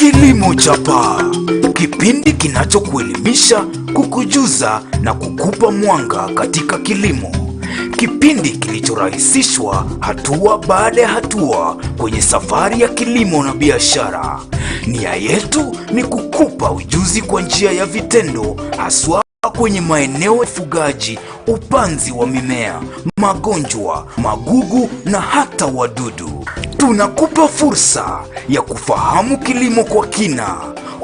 Kilimo cha Paa, kipindi kinachokuelimisha, kukujuza na kukupa mwanga katika kilimo. Kipindi kilichorahisishwa hatua baada ya hatua kwenye safari ya kilimo na biashara. Nia yetu ni kukupa ujuzi kwa njia ya vitendo, haswa kwenye maeneo ya ufugaji, upanzi wa mimea, magonjwa, magugu na hata wadudu. Tunakupa fursa ya kufahamu kilimo kwa kina.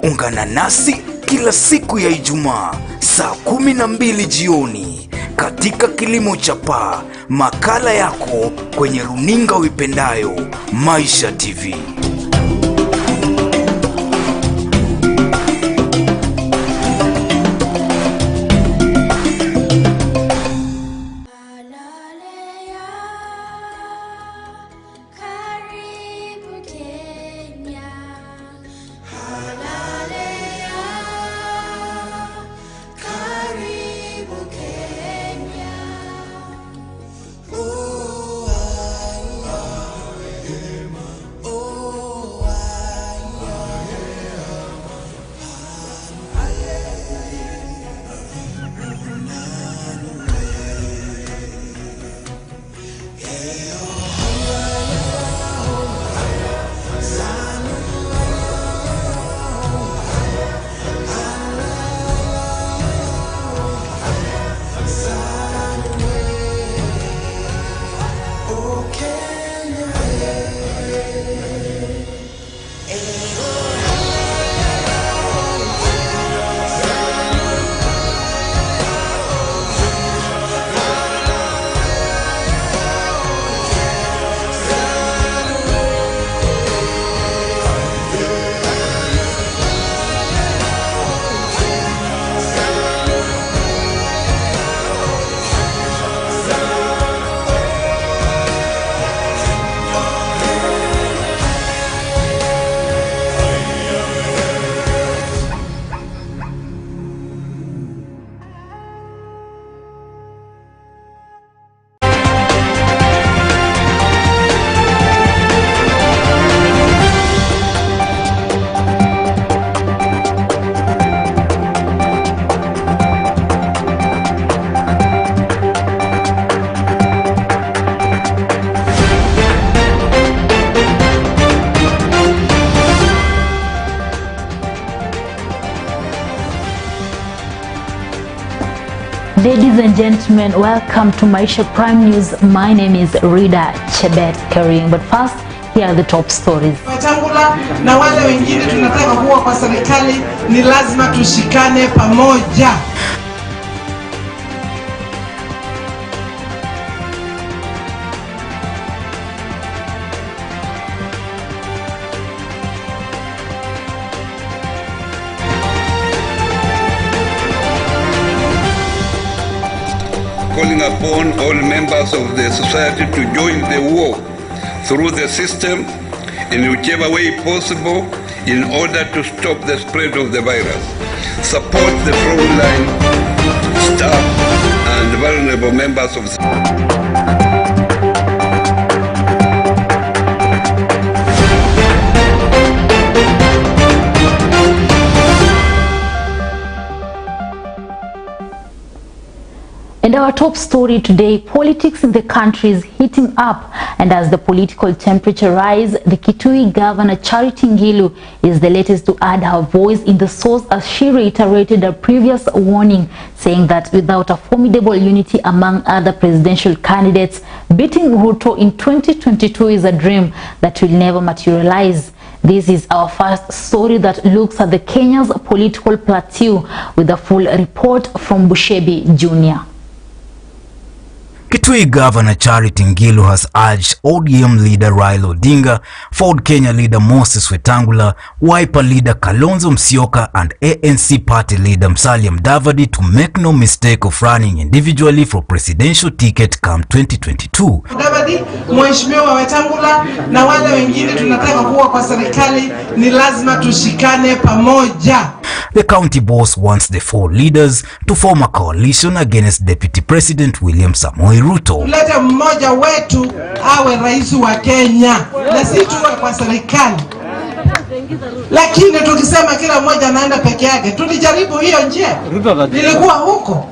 Ungana nasi kila siku ya Ijumaa saa 12 jioni katika Kilimo cha Paa, makala yako kwenye runinga uipendayo, Maisha TV. Ladies and gentlemen, welcome to Maisha Prime News. My name is Rida Chebet Karim. But first, here are the top stories. Watangula na wale wengine tunataka kuwa kwa serikali, ni lazima tushikane pamoja. Calling upon all members of the society to join the war through the system in whichever way possible in order to stop the spread of the virus. Support the frontline staff and vulnerable members of the And our top story today, politics in the country is heating up, and as the political temperature rises, the Kitui Governor Charity Ngilu is the latest to add her voice in the source as she reiterated a previous warning, saying that without a formidable unity among other presidential candidates, beating Ruto in 2022 is a dream that will never materialize. This is our first story that looks at the Kenya's political plateau, with a full report from Bushebi Jr. Kitui Governor Charity Ngilu has urged ODM leader Raila Odinga, Ford Kenya leader Moses Wetangula, Wiper leader Kalonzo Musyoka and ANC party leader Musalia Mudavadi to make no mistake of running individually for presidential ticket come 2022. Mudavadi, Mheshimiwa Wetangula na wale wengine tunataka kuwa kwa serikali, ni lazima tushikane pamoja. The county boss wants the four leaders to form a coalition against Deputy President William Samoei Ruto. Tulete mmoja wetu awe rais wa Kenya na si tuwe kwa serikali. Lakini tukisema kila mmoja anaenda peke yake, tulijaribu hiyo njia. Nilikuwa huko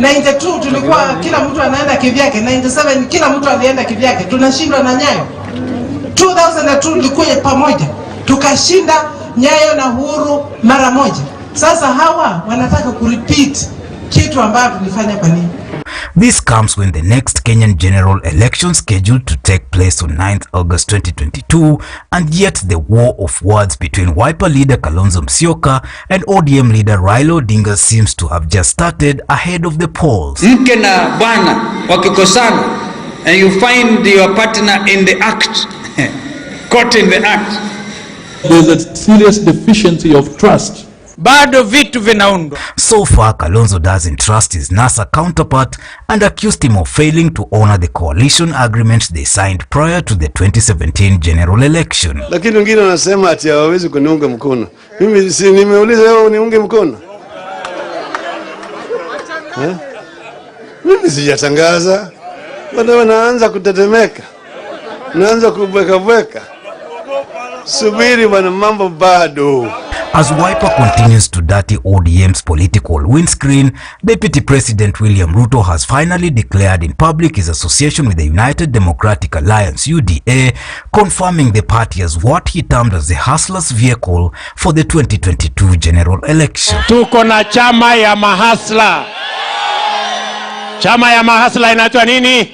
92 tulikuwa kila mtu anaenda kivyake, 97 kila mtu alienda kivyake, tunashindwa na Nyayo. 2002 tulikuwa pamoja, tukashinda Nyayo na Uhuru mara moja. Sasa hawa wanataka kurepeat kitu ambacho tulifanya kwa nini? This comes when the next Kenyan general election scheduled to take place on 9th August 2022, and yet the war of words between Wiper leader Kalonzo Musyoka and ODM leader Raila Odinga seems to have just started ahead of the polls. Mke na bwana wakikosana and you find your partner in the act, caught in the act. There's a serious deficiency of trust. Bado vitu vinaundwa. So far, Kalonzo doesn't trust his NASA counterpart and accused him of failing to honor the coalition agreements they signed prior to the 2017 general election. Lakini wengine wanasema ati hawawezi kuniunga mkono. Mimi si nimeuliza wewe uniunge mkono? Mimi sijatangaza. Bado wanaanza kutetemeka. Naanza kubweka. Subiri bwana, mambo bado. As Wiper continues to dirty ODM's political windscreen, Deputy President William Ruto has finally declared in public his association with the United Democratic Alliance (UDA), confirming the party as what he termed as the hustler's vehicle for the 2022 general election. Tuko na chama ya mahasla. Chama ya mahasla inaitwa nini?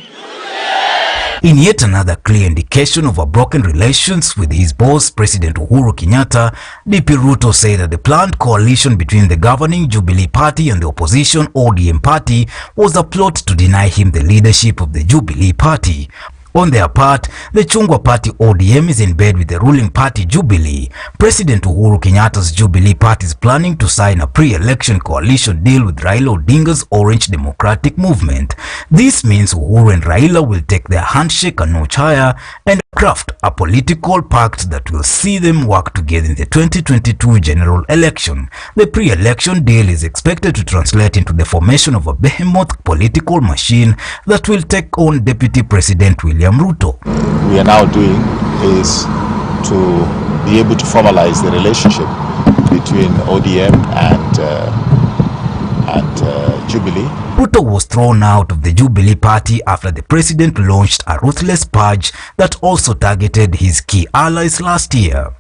In yet another clear indication of a broken relations with his boss, President Uhuru Kenyatta, DP Ruto said that the planned coalition between the governing Jubilee Party and the opposition ODM Party was a plot to deny him the leadership of the Jubilee Party. On their part, the Chungwa Party ODM is in bed with the ruling party Jubilee. President Uhuru Kenyatta's Jubilee Party is planning to sign a pre-election coalition deal with Raila Odinga's Orange Democratic Movement. This means Uhuru and Raila will take their handshake a notch higher and craft a political pact that will see them work together in the 2022 general election. The pre-election deal is expected to translate into the formation of a behemoth political machine that will take on Deputy President William Ruto. We are now doing is to be able to formalize the relationship between ODM and Jubilee. Ruto was thrown out of the Jubilee Party after the president launched a ruthless purge that also targeted his key allies last year.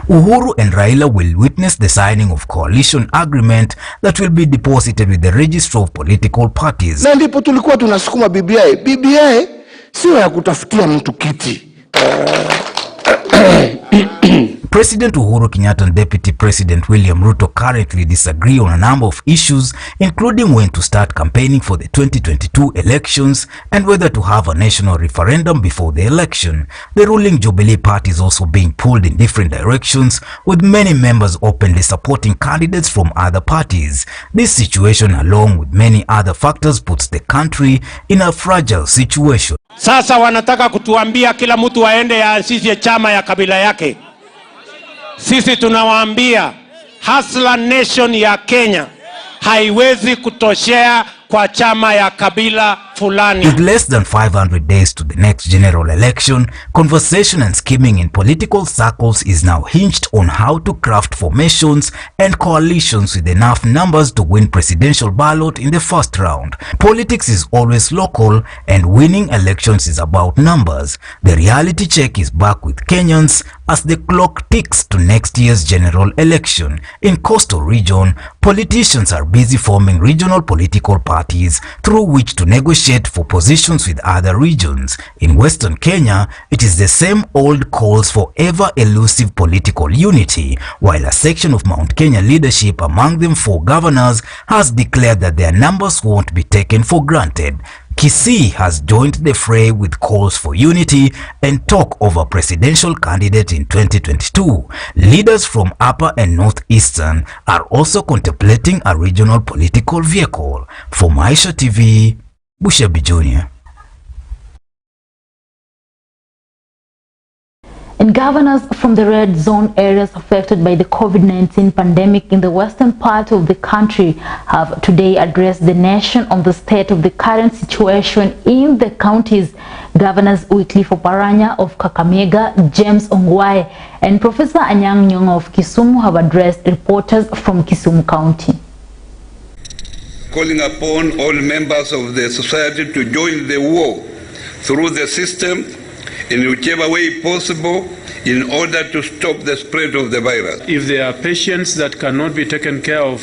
Uhuru and Raila will witness the signing of coalition agreement that will be deposited with the Registrar of Political Parties. Na ndipo tulikuwa tunasukuma BBI. BBI sio ya kutafutia mtu kiti. President Uhuru Kenyatta and Deputy President William Ruto currently disagree on a number of issues, including when to start campaigning for the 2022 elections and whether to have a national referendum before the election. The ruling Jubilee Party is also being pulled in different directions, with many members openly supporting candidates from other parties. This situation, along with many other factors, puts the country in a fragile situation. Sasa wanataka kutuambia kila mtu aende aanzishe chama ya kabila yake. Sisi tunawaambia Hustler Nation ya Kenya haiwezi kutoshea kwa chama ya kabila fulani. With less than 500 days to the next general election, conversation and scheming in political circles is now hinged on how to craft formations and coalitions with enough numbers to win presidential ballot in the first round. Politics is always local and winning elections is about numbers. The reality check is back with Kenyans as the clock ticks to next year's general election. In coastal region, politicians are busy forming regional political parties through which to negotiate for positions with other regions. In Western Kenya, it is the same old calls for ever elusive political unity, while a section of Mount Kenya leadership, among them 4 governors, has declared that their numbers won't be taken for granted. Kisii has joined the fray with calls for unity and talk over presidential candidate in 2022. Leaders from Upper and Northeastern are also contemplating a regional political vehicle. For Maisha TV, Bushabi Jr. And governors from the red zone areas affected by the COVID-19 pandemic in the western part of the country have today addressed the nation on the state of the current situation in the counties Governors Wycliffe Oparanya of Kakamega, James Ongwae, and Professor Anyang' Nyong'o of Kisumu have addressed reporters from Kisumu County. Calling upon all members of the society to join the war through the system in whichever way possible in order to stop the spread of the virus. If there are patients that cannot be taken care of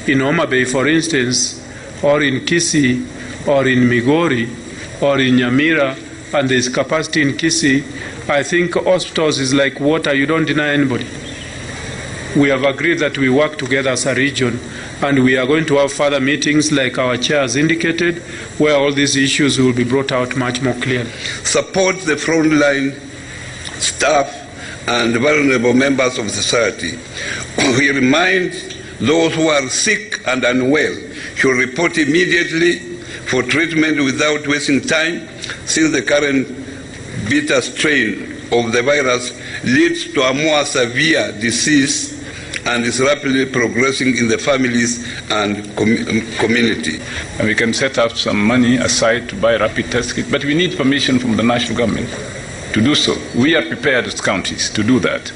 in Homa Bay, for instance, or in Kisii, or in Migori, or in Nyamira, and there is capacity in Kisii, I think hospitals is like water, you don't deny anybody. We have agreed that we work together as a region, and we are going to have further meetings like our chair has indicated, where all these issues will be brought out much more clearly. Support the frontline staff and vulnerable members of society. We remind those who are sick and unwell should report immediately for treatment without wasting time, since the current beta strain of the virus leads to a more severe disease and is rapidly progressing in the families and community. And we can set up some money aside to buy rapid test kits, but we need permission from the national government to do so. We are prepared as counties to do that,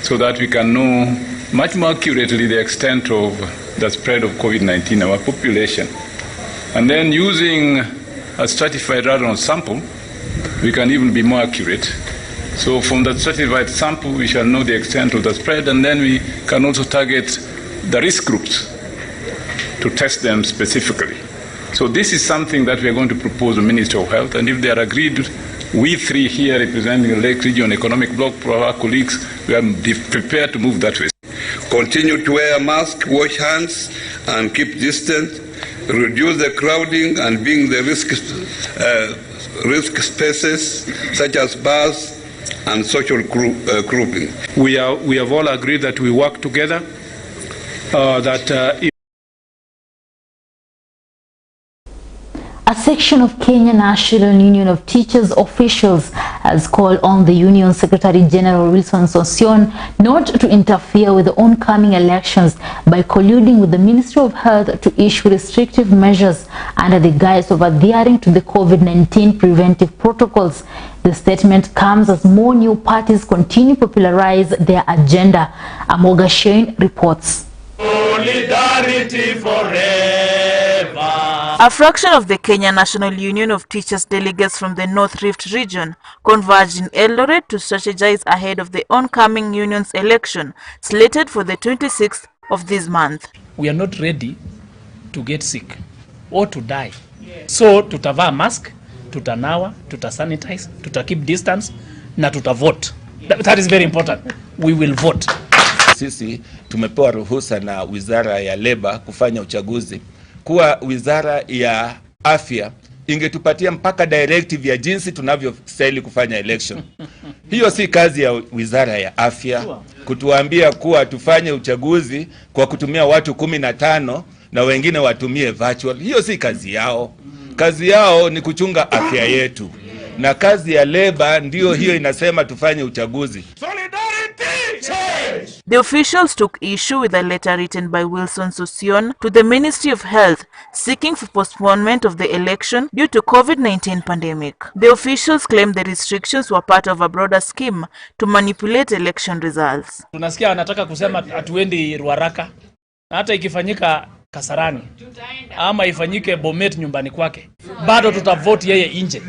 so that we can know much more accurately the extent of the spread of COVID-19 in our population. And then using a stratified random sample, we can even be more accurate. So from that stratified sample, we shall know the extent of the spread, and then we can also target the risk groups to test them specifically. So this is something that we are going to propose to the Ministry of Health, and if they are agreed, we three here representing the Lake Region Economic Bloc, our colleagues, we are prepared to move that way. Continue to wear a mask, wash hands, and keep distant. Reduce the crowding and being the risk spaces such as bars and social grouping. We have all agreed that we work together, A section of Kenya National Union of Teachers officials has called on the Union Secretary General Wilson Sossion not to interfere with the oncoming elections by colluding with the Ministry of Health to issue restrictive measures under the guise of adhering to the COVID-19 preventive protocols. The statement comes as more new parties continue to popularize their agenda. Amoga Shane reports. Solidarity forever. A fraction of the Kenya National Union of Teachers delegates from the North Rift region converged in Eldoret to strategize ahead of the oncoming union's election, slated for the 26th of this month. We are not ready to get sick or to die. So tutavaa mask, tutanawa, tutasanitize, keep distance, na tutavote. That is very important. We will vote. Sisi tumepewa ruhusa na Wizara ya Leba kufanya uchaguzi. Kuwa Wizara ya Afya ingetupatia mpaka directive ya jinsi tunavyostahili kufanya election. Hiyo si kazi ya Wizara ya Afya kutuambia kuwa tufanye uchaguzi kwa kutumia watu 15 na wengine watumie virtual. Hiyo si kazi yao. Kazi yao ni kuchunga afya yetu. Na kazi ya Leba ndio hiyo inasema tufanye uchaguzi. The officials took issue with a letter written by Wilson Sossion to the Ministry of Health seeking for postponement of the election due to COVID-19 pandemic. The officials claimed the restrictions were part of a broader scheme to manipulate election results. Tunasikia wanataka kusema atuendi Ruaraka, hata ikifanyika Kasarani ama ifanyike Bomet nyumbani kwake, bado tutavote yeye nje.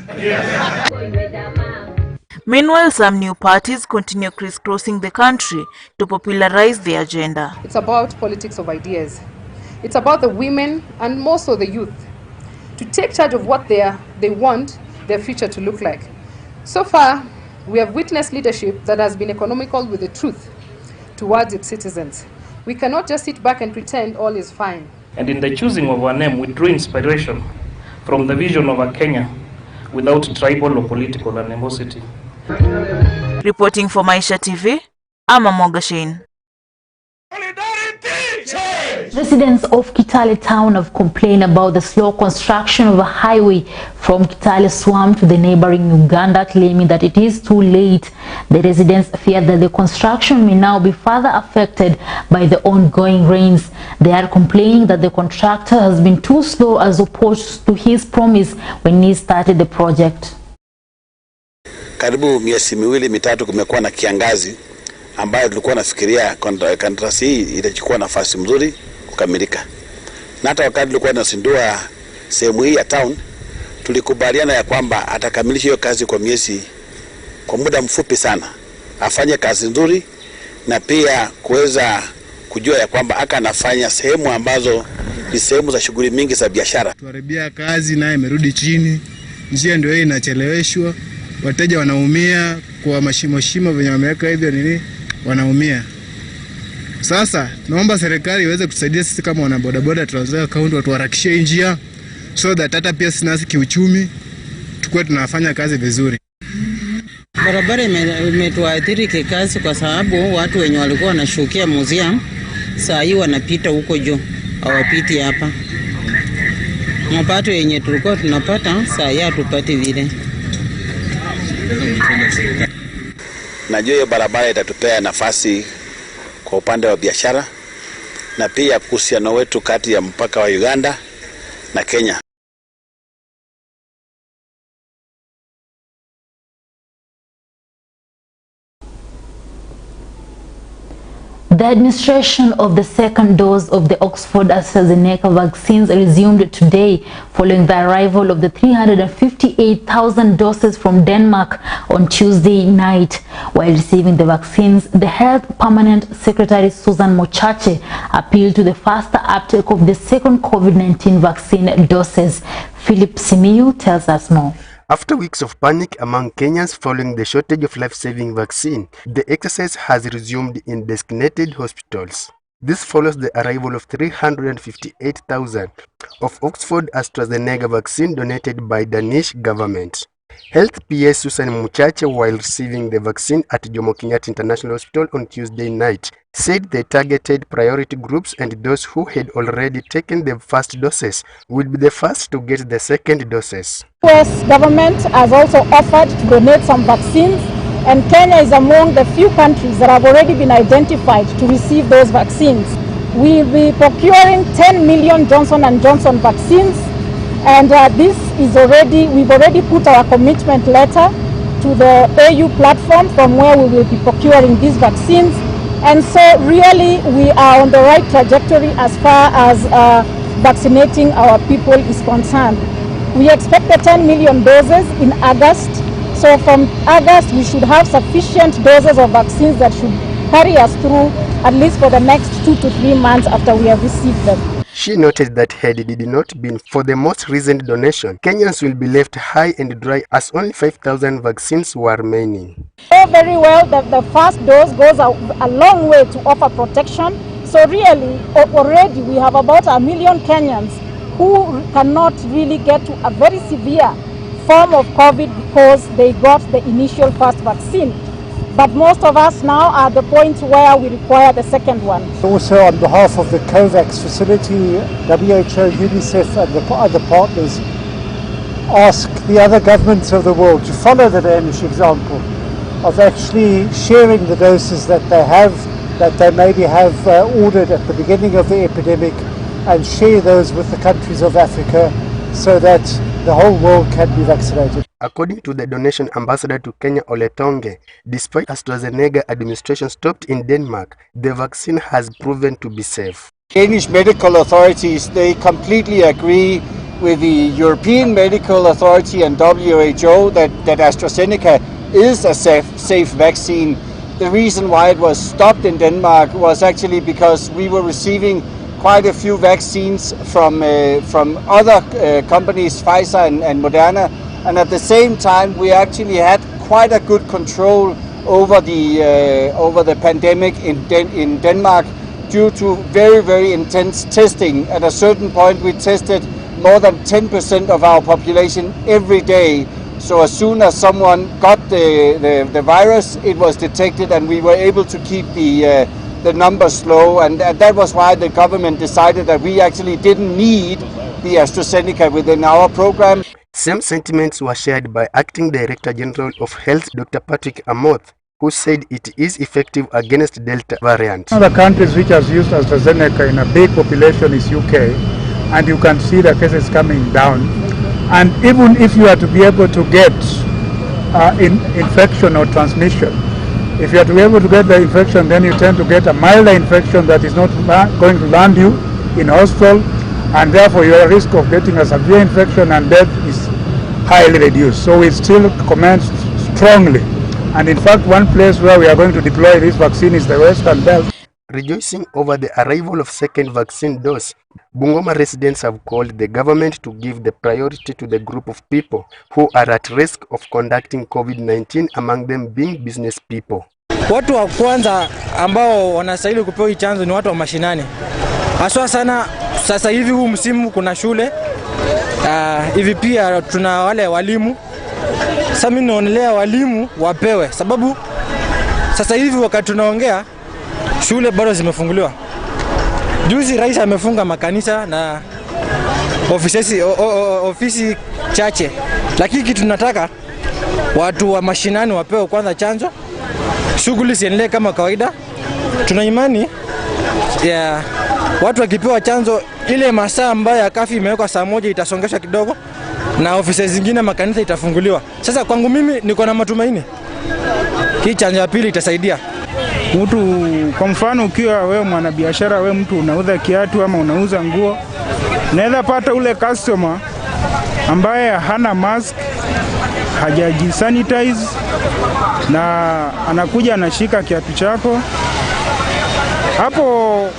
Meanwhile, some new parties continue crisscrossing the country to popularize the agenda. It's about politics of ideas. It's about the women and more so the youth to take charge of what they want their future to look like. So far, we have witnessed leadership that has been economical with the truth towards its citizens. We cannot just sit back and pretend all is fine. And in the choosing of our name, we drew inspiration from the vision of a Kenya without tribal or political animosity. Reporting for Maisha TV, I'm Amoga Shane. Residents of Kitale town have complained about the slow construction of a highway from Kitale Swamp to the neighboring Uganda, claiming that it is too late. The residents fear that the construction may now be further affected by the ongoing rains. They are complaining that the contractor has been too slow as opposed to his promise when he started the project. karibu miezi miwili mitatu kumekuwa na kiangazi ambayo tulikuwa nafikiria kandarasi hii itachukua nafasi mzuri kukamilika. Na hata wakati tulikuwa tunasindua sehemu hii ya town, tulikubaliana ya kwamba atakamilisha hiyo kazi kwa muda mfupi sana. Afanye kazi nzuri na pia kuweza kujua ya kwamba anafanya sehemu ambazo ni sehemu za shughuli mingi za biashara. Tuharibia kazi naye imerudi chini. Njia ndio hii inacheleweshwa. Wateja wanaumia kwa mashimo venye wameweka hivyo nini, wanaumia. Sasa naomba serikali iweze kutusaidia sisi kama wana bodaboda Trans-Nzoia account, watuharakishie njia so that hata pia sisi kiuchumi tukue tunafanya kazi vizuri. Barabara imetuathiri kikazi kwa sababu watu wenye walikuwa wanashukia museum saa hii wanapita huko juu, hawapiti hapa. Mapato yenye tulikuwa tunapata saa hii hatupati vile. Najua hiyo barabara itatupea nafasi kwa upande wa biashara na pia uhusiano wetu kati ya mpaka wa Uganda na Kenya. The administration of the second dose of the Oxford AstraZeneca vaccines resumed today following the arrival of the 358,000 doses from Denmark on Tuesday night. While receiving the vaccines, the Health Permanent Secretary Susan Mochache appealed to the faster uptake of the second COVID-19 vaccine doses. Philip Simiyu tells us more. After weeks of panic among Kenyans following the shortage of life-saving vaccine, the exercise has resumed in designated hospitals. This follows the arrival of 358,000 of Oxford AstraZeneca vaccine donated by Danish government. Health PA Susan Muchache, while receiving the vaccine at Jomo Kenyatta International Hospital on Tuesday night, said they targeted priority groups and those who had already taken the first doses would be the first to get the second doses. US government has also offered to donate some vaccines, and Kenya is among the few countries that have already been identified to receive those vaccines. We'll be procuring 10 million Johnson & Johnson vaccines, and we've already put our commitment letter to the AU platform from where we will be procuring these vaccines. And so really we are on the right trajectory as far as vaccinating our people is concerned. We expect the 10 million doses in August. So from August we should have sufficient doses of vaccines that should carry us through at least for the next 2 to 3 months after we have received them. She noted that had it not been for the most recent donation, Kenyans will be left high and dry as only 5,000 vaccines were remaining. Very well that the first dose goes a long way to offer protection. So really already we have about 1 million Kenyans who cannot really get to a very severe form of COVID because they got the initial first vaccine. But most of us now are at the point where we require the second one. Also on behalf of the COVAX facility, WHO, UNICEF and the other partners ask the other governments of the world to follow the Danish example of actually sharing the doses that they maybe have ordered at the beginning of the epidemic, and share those with the countries of Africa so that the whole world can be vaccinated. According to the donation ambassador to Kenya, Ole Tonge, despite AstraZeneca administration stopped in Denmark, the vaccine has proven to be safe. Danish medical authorities, they completely agree with the European Medical Authority and WHO that AstraZeneca is a safe vaccine. The reason why it was stopped in Denmark was actually because we were receiving quite a few vaccines from other companies, Pfizer and Moderna, and at the same time we actually had quite a good control over the pandemic in Denmark due to very intense testing. At a certain point we tested more than 10% of our population every day. So as soon as someone got the virus, it was detected and we were able to keep the numbers low, and that was why the government decided that we actually didn't need the AstraZeneca within our program. Same sentiments were shared by Acting Director General of Health, Dr. Patrick Amoth, who said it is effective against Delta variant. One of the countries which has used AstraZeneca in a big population is UK, and you can see the cases coming down. And even if you are to be able to get infection or transmission. If you are to be able to get the infection, then you tend to get a milder infection that is not going to land you in hospital, and therefore your risk of getting a severe infection and death is highly reduced. So we still commend strongly. And in fact, one place where we are going to deploy this vaccine is the Western Belt. Rejoicing over the arrival of second vaccine dose, Bungoma residents have called the government to give the priority to the group of people who are at risk of conducting COVID-19, among them being business people. Watu wa kwanza ambao wanastahili kupewa hii chanzo ni watu wa mashinani. Haswa sana sasa hivi huu msimu kuna shule. Hivi pia tuna wale walimu. Sasa mimi naonelea walimu wapewe, sababu sasa hivi wakati tunaongea shule bado zimefunguliwa. Juzi rais amefunga makanisa na ofisi chache. Lakini kitu tunataka watu wa mashinani wapewe kwanza chanjo. Shughuli ziendelee kama kawaida. Tuna imani ya watu wakipewa chanjo, ile masaa ambayo ya kafi imewekwa saa 1 itasongeshwa kidogo na ofisi zingine makanisa itafunguliwa. Sasa kwangu mimi niko na matumaini hii chanjo ya pili itasaidia. Mtu kwa mfano ukiwa wewe mwanabiashara, wewe mtu unauza kiatu ama unauza nguo, unaweza pata ule customer ambaye hana mask, hajajisanitize na anakuja anashika kiatu chako. Hapo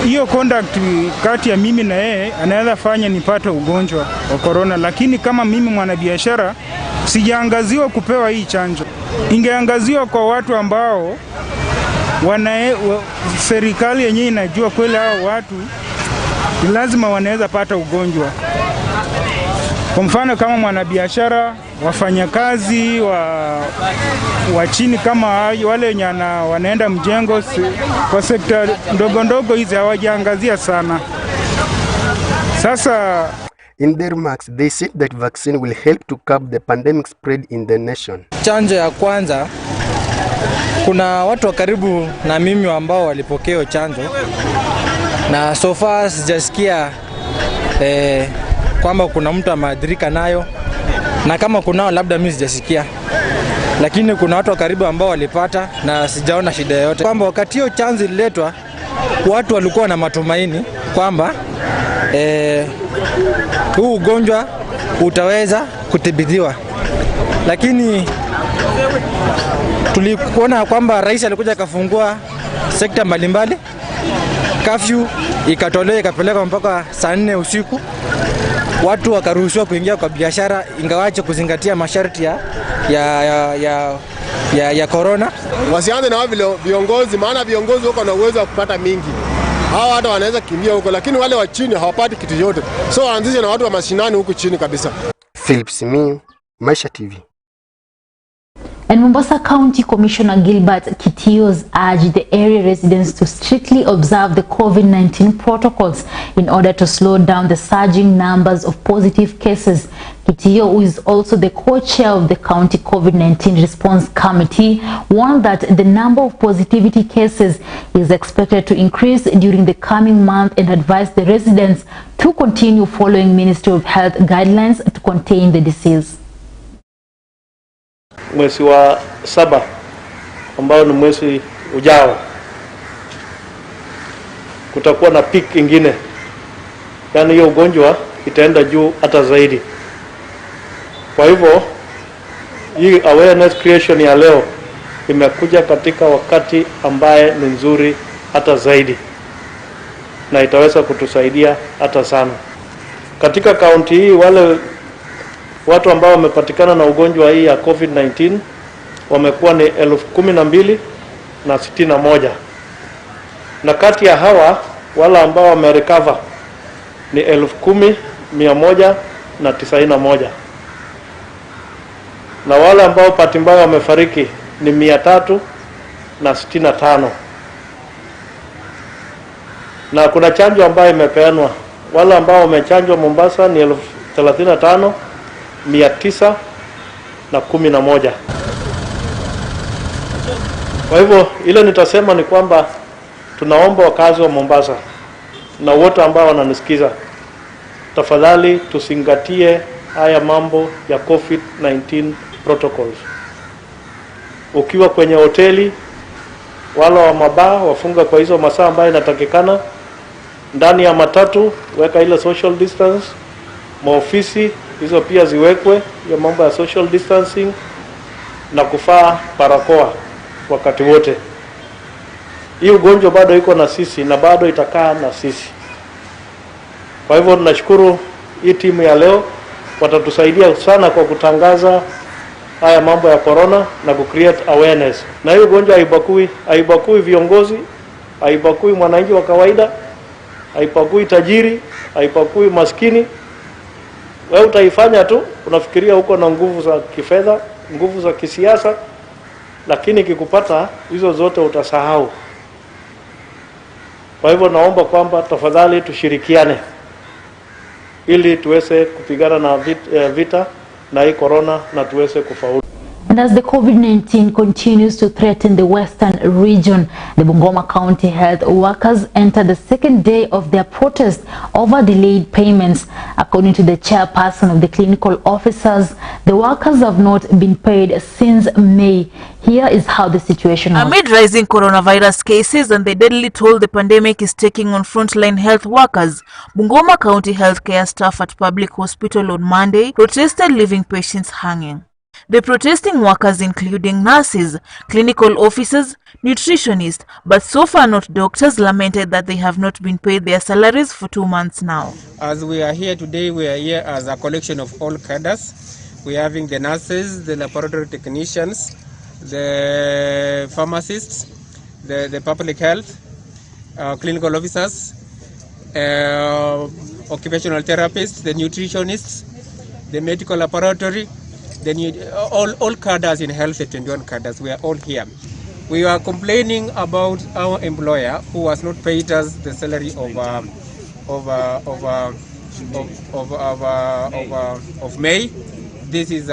hiyo contact kati ya mimi na yeye anaweza fanya nipate ugonjwa wa corona. Lakini kama mimi mwanabiashara sijaangaziwa kupewa hii chanjo, ingeangaziwa kwa watu ambao serikali yenyewe inajua kweli hao watu lazima wanaweza pata ugonjwa. Kwa mfano kama mwanabiashara, wafanyakazi wa chini kama wale wenye wanaenda mjengo, kwa sekta ndogo ndogo hizi hawajaangazia sana. Sasa in their remarks, they said that vaccine will help to curb the pandemic spread in the nation. Chanjo ya kwanza, kuna watu wa karibu na mimi ambao walipokea chanjo na so far sijasikia kwamba kuna mtu ameathirika nayo, na kama kunao labda mimi sijasikia, lakini kuna watu wa karibu ambao walipata na sijaona shida yoyote. Kwamba wakati hiyo chanzo ililetwa watu walikuwa na matumaini kwamba huu ugonjwa utaweza kudhibitiwa, lakini tulikuona kwamba rais alikuja akafungua sekta mbalimbali, curfew ikatolewa ikapeleka mpaka saa 4 usiku, watu wakaruhusiwa kuingia kwa biashara ingawaje kuzingatia masharti ya corona. Wasianze na wale viongozi, maana viongozi wako na uwezo wa kupata mingi. Hao hata wanaweza kimbia huko, lakini wale wa chini hawapati kitu yote. So waanzishe na watu wa mashinani huko chini kabisa. Philip Simiyu, Maisha TV. And Mombasa County Commissioner Gilbert Kitios urged the area residents to strictly observe the COVID-19 protocols in order to slow down the surging numbers of positive cases. Kitio, who is also the co-chair of the county COVID-19 response committee, warned that the number of positivity cases is expected to increase during the coming month and advised the residents to continue following Ministry of Health guidelines to contain the disease. Mwezi wa 7 ambao ni mwezi ujao kutakuwa na peak ingine, yani hiyo ugonjwa itaenda juu hata zaidi. Kwa hivyo hii awareness creation ya leo imekuja katika wakati ambaye ni nzuri hata zaidi na itaweza kutusaidia hata sana. Katika kaunti hii wale watu ambao wamepatikana na ugonjwa hii ya COVID-19 wamekuwa ni 12,061. Na kati ya hawa wala ambao wamerecover ni 10,191. Na wale ambao bahati mbaya wamefariki ni 365. Na kuna chanjo ambayo imepeanwa. Wale ambao wamechanjwa Mombasa ni 35,911. Kwa hivyo ile nitasema ni kwamba tunaomba wakazi wa Mombasa na wote ambao wananisikiza, tafadhali tusingatie haya mambo ya COVID-19 protocols. Ukiwa kwenye hoteli, wala wa mabaa wafunga kwa hizo masaa ambayo inatakikana. Ndani ya matatu weka ile social distance. Maofisi hizo pia ziwekwe hiyo mambo ya social distancing na kufaa barakoa wakati wote. Hii ugonjwa bado iko na sisi na bado itakaa na sisi. Kwa hivyo tunashukuru hii timu ya leo, watatusaidia sana kwa kutangaza haya mambo ya corona na create awareness. Na hiyo ugonjwa haibakui viongozi, haibakui mwananchi wa kawaida, haibakui tajiri, haibakui maskini. Wewe utaifanya tu, unafikiria huko na nguvu za kifedha, nguvu za kisiasa, lakini kikupata hizo zote utasahau. Kwa hivyo naomba kwamba tafadhali tushirikiane ili tuweze kupigana na vita na hii corona na tuweze kufaulu. And as the COVID-19 continues to threaten the western region, the Bungoma County health workers entered the second day of their protest over delayed payments. According to the chairperson of the clinical officers, the workers have not been paid since May. Here is how the situation was. Amid rising coronavirus cases and the deadly toll the pandemic is taking on frontline health workers, Bungoma County healthcare staff at public hospital on Monday protested, leaving patients hanging. The protesting workers, including nurses, clinical officers, nutritionists, but so far not doctors, lamented that they have not been paid their salaries for 2 months now. As we are here today, we are here as a collection of all cadres. We are having the nurses, the laboratory technicians, the pharmacists, the public health, clinical officers, occupational therapists, the nutritionists, the medical laboratory, all cadres in health, the 21 cadres, we are all here. We are complaining about our employer who has not paid us the salary of May. This is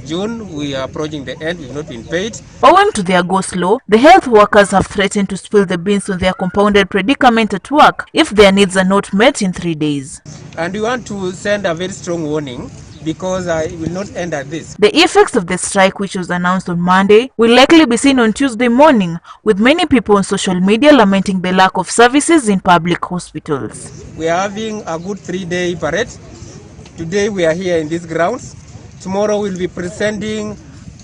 June. We are approaching the end. We've not been paid. Owing to their go-slow, the health workers have threatened to spill the beans on their compounded predicament at work if their needs are not met in 3 days. And we want to send a very strong warning, because it will not end at this. The effects of the strike, which was announced on Monday, will likely be seen on Tuesday morning, with many people on social media lamenting the lack of services in public hospitals. We are having a good 3-day parade. Today we are here in these grounds. Tomorrow we'll be presenting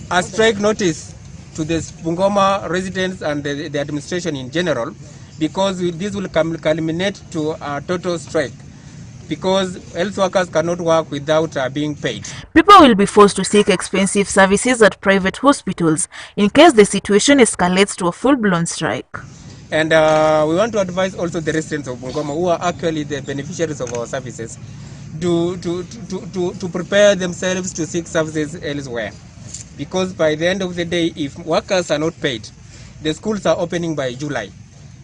a strike notice to the Bungoma residents and the administration in general, because this will culminate to a total strike, because health workers cannot work without being paid. People will be forced to seek expensive services at private hospitals in case the situation escalates to a full-blown strike. And we want to advise also the residents of Bungoma, who are actually the beneficiaries of our services, to prepare themselves to seek services elsewhere. Because by the end of the day, if workers are not paid, the schools are opening by July.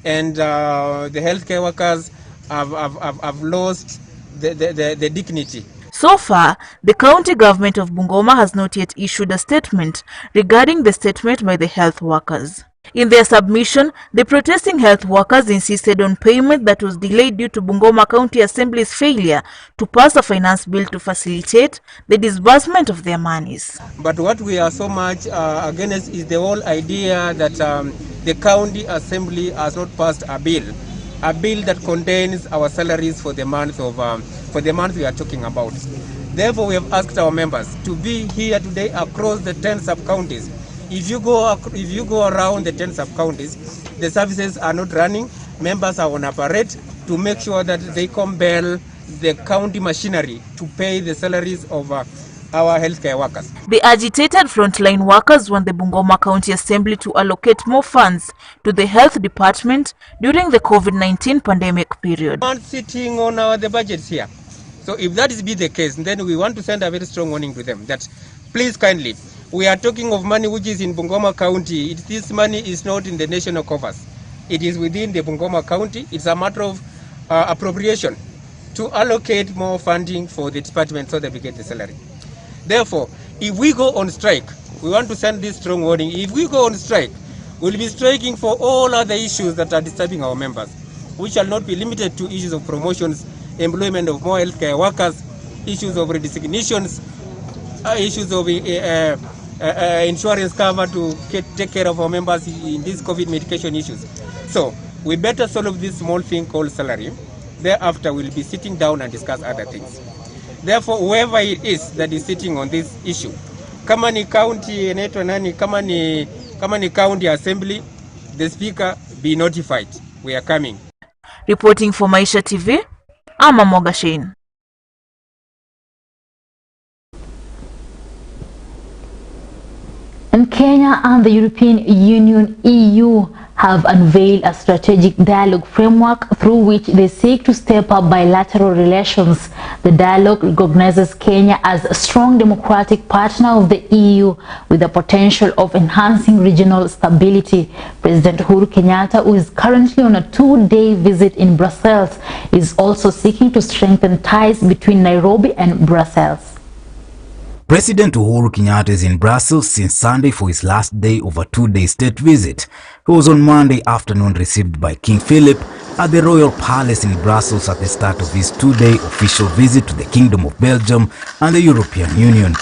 And the healthcare workers have lost the dignity. So far, the county government of Bungoma has not yet issued a statement regarding the statement by the health workers. In their submission, the protesting health workers insisted on payment that was delayed due to Bungoma County Assembly's failure to pass a finance bill to facilitate the disbursement of their monies. But what we are so much against is the whole idea that the county assembly has not passed a bill that contains our salaries for the month we are talking about. Therefore, we have asked our members to be here today across the 10 sub-counties. If you go around the 10 sub-counties, the services are not running. Members are on a parade to make sure that they compel the county machinery to pay the salaries of our healthcare workers. The agitated frontline workers want the Bungoma County Assembly to allocate more funds to the health department during the COVID-19 pandemic period. We are sitting on the budgets here. So if that is be the case, then we want to send a very strong warning to them that please kindly, we are talking of money which is in Bungoma County. This money is not in the national coffers. It is within the Bungoma County. It's a matter of appropriation to allocate more funding for the department so that we get the salary. Therefore, if we go on strike, we want to send this strong warning. If we go on strike, we'll be striking for all other issues that are disturbing our members, which shall not be limited to issues of promotions, employment of more healthcare workers, issues of redesignations, issues of insurance cover to take care of our members in these COVID medication issues. So we better solve this small thing called salary. Thereafter, we'll be sitting down and discuss other things. Therefore, whoever it is that is sitting on this issue, kama ni county inaitwa nani, kama ni county assembly, the speaker be notified. We are coming. Reporting for Maisha TV, I'm Amoga Shane. And Kenya and the European Union (EU) have unveiled a strategic dialogue framework through which they seek to step up bilateral relations. The dialogue recognizes Kenya as a strong democratic partner of the EU with the potential of enhancing regional stability. President Uhuru Kenyatta, who is currently on a 2-day visit in Brussels, is also seeking to strengthen ties between Nairobi and Brussels. President Uhuru Kenyatta is in Brussels since Sunday for his last day of a 2-day state visit. He was on Monday afternoon received by King Philip at the Royal Palace in Brussels at the start of his 2-day official visit to the Kingdom of Belgium and the European Union.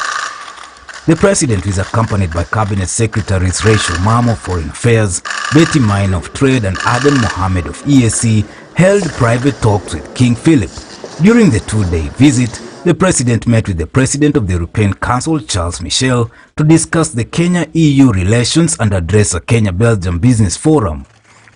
The president is accompanied by Cabinet Secretaries Rachel Mamo of Foreign Affairs, Betty Maina of Trade and Aden Mohammed of EAC held private talks with King Philip. During the 2-day visit, the president met with the president of the European Council, Charles Michel, to discuss the Kenya-EU relations and address a Kenya-Belgium business forum.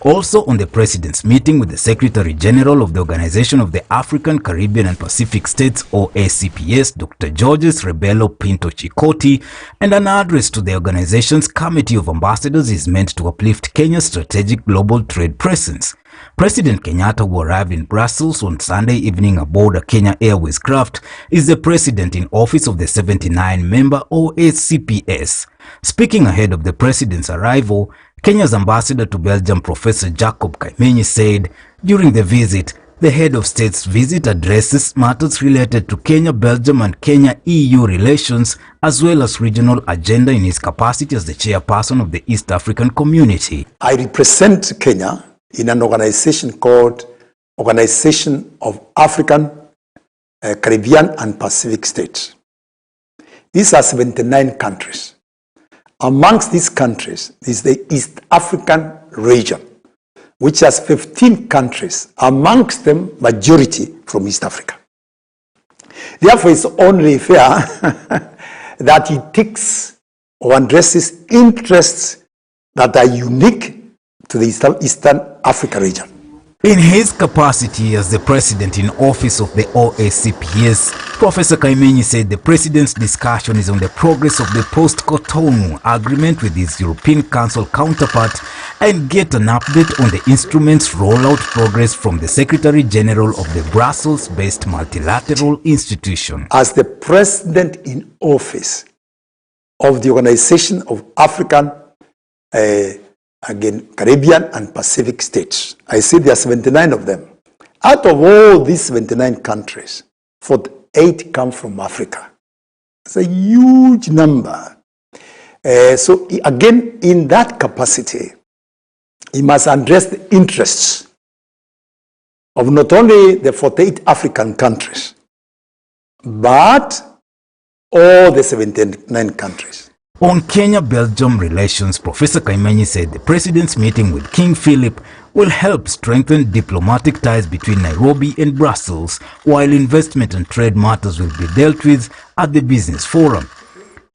Also on the president's meeting with the Secretary General of the Organization of the African, Caribbean and Pacific States (OACPS), Dr. Georges Rebelo Pinto Chikoti, and an address to the organization's Committee of Ambassadors is meant to uplift Kenya's strategic global trade presence. President Kenyatta, who arrived in Brussels on Sunday evening aboard a Kenya Airways craft, is the president in office of the 79-member OACPS. Speaking ahead of the president's arrival, Kenya's ambassador to Belgium, Professor Jacob Kaimenyi, said during the visit, the head of state's visit addresses matters related to Kenya, Belgium and Kenya-EU relations as well as regional agenda in his capacity as the chairperson of the East African Community. I represent Kenya in an organization called Organization of African, Caribbean and Pacific States. These are 79 countries. Amongst these countries is the East African region, which has 15 countries, amongst them majority from East Africa. Therefore, it's only fair that he takes or addresses interests that are unique to the Eastern Africa region. In his capacity as the president in office of the OACPS, Professor Kaimenyi said the president's discussion is on the progress of the post-Cotonou agreement with his European Council counterpart and get an update on the instrument's rollout progress from the Secretary General of the Brussels-based multilateral institution. As the president in office of the Organization of African, Caribbean and Pacific States, I see there are 79 of them. Out of all these 79 countries, 48 come from Africa. It's a huge number. So again, in that capacity, he must address the interests of not only the 48 African countries, but all the 79 countries. On Kenya-Belgium relations, Professor Kaimenyi said the president's meeting with King Philip will help strengthen diplomatic ties between Nairobi and Brussels, while investment and trade matters will be dealt with at the business forum.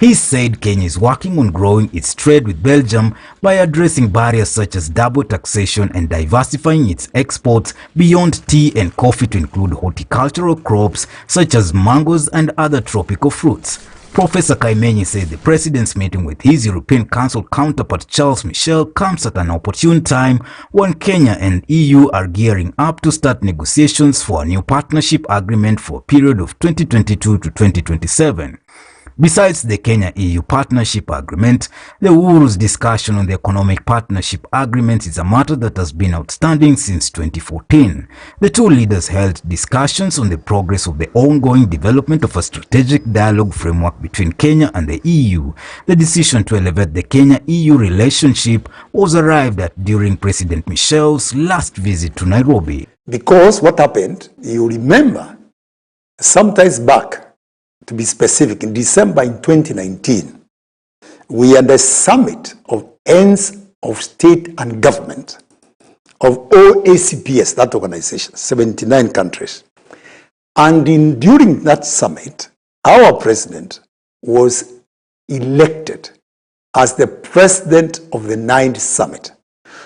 He said Kenya is working on growing its trade with Belgium by addressing barriers such as double taxation and diversifying its exports beyond tea and coffee to include horticultural crops such as mangoes and other tropical fruits. Professor Kaimenyi said the president's meeting with his European Council counterpart Charles Michel comes at an opportune time when Kenya and EU are gearing up to start negotiations for a new partnership agreement for a period of 2022 to 2027. Besides the Kenya-EU Partnership Agreement, the Uhuru's discussion on the Economic Partnership Agreement is a matter that has been outstanding since 2014. The two leaders held discussions on the progress of the ongoing development of a strategic dialogue framework between Kenya and the EU. The decision to elevate the Kenya-EU relationship was arrived at during President Michel's last visit to Nairobi. Because what happened, you remember, sometimes back, to be specific, in December in 2019, we had a summit of ends of state and government of OACPS, that organization, 79 countries. And during that summit, our president was elected as the president of the 9th summit.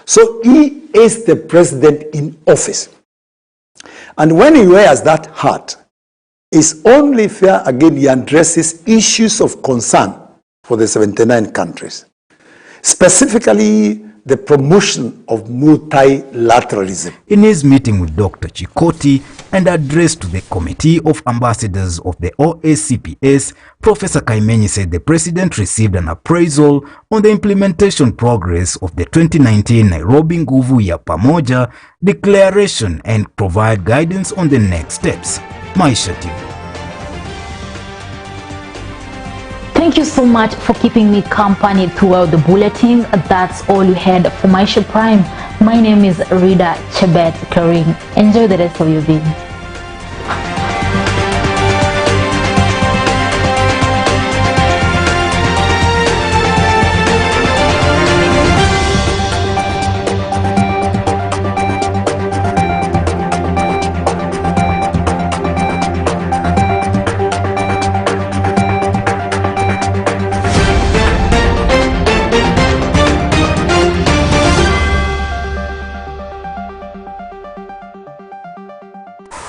So he is the president in office. And when he wears that hat, it's only fair again he addresses issues of concern for the 79 countries. Specifically, the promotion of multilateralism. In his meeting with Dr. Chikoti and address to the Committee of Ambassadors of the OACPS, Professor Kaimenyi said the president received an appraisal on the implementation progress of the 2019 Nairobi Nguvu ya Pamoja declaration and provide guidance on the next steps. Maisha TV. Thank you so much for keeping me company throughout the bulletin. That's all we had for Maisha Prime. My name is Rida Chebet Karim. Enjoy the rest of your video.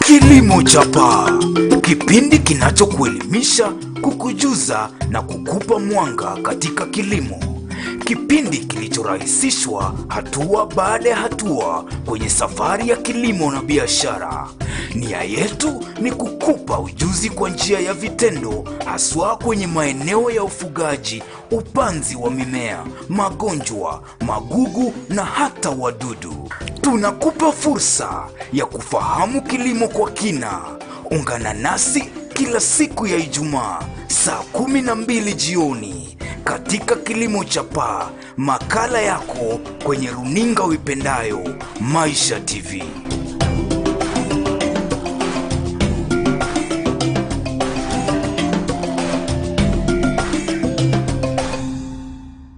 Kilimo Chapa, kipindi kinachokuelimisha, kukujuza na kukupa mwanga katika kilimo. Kipindi kilichorahisishwa hatua baada ya hatua kwenye safari ya kilimo na biashara. Nia yetu ni kukupa ujuzi kwa njia ya vitendo, haswa kwenye maeneo ya ufugaji, upanzi wa mimea, magonjwa, magugu na hata wadudu. Tunakupa fursa ya kufahamu kilimo kwa kina. Ungana nasi kila siku ya Ijumaa saa 12 jioni katika Kilimo Chapa, makala yako kwenye runinga uipendayo, Maisha TV.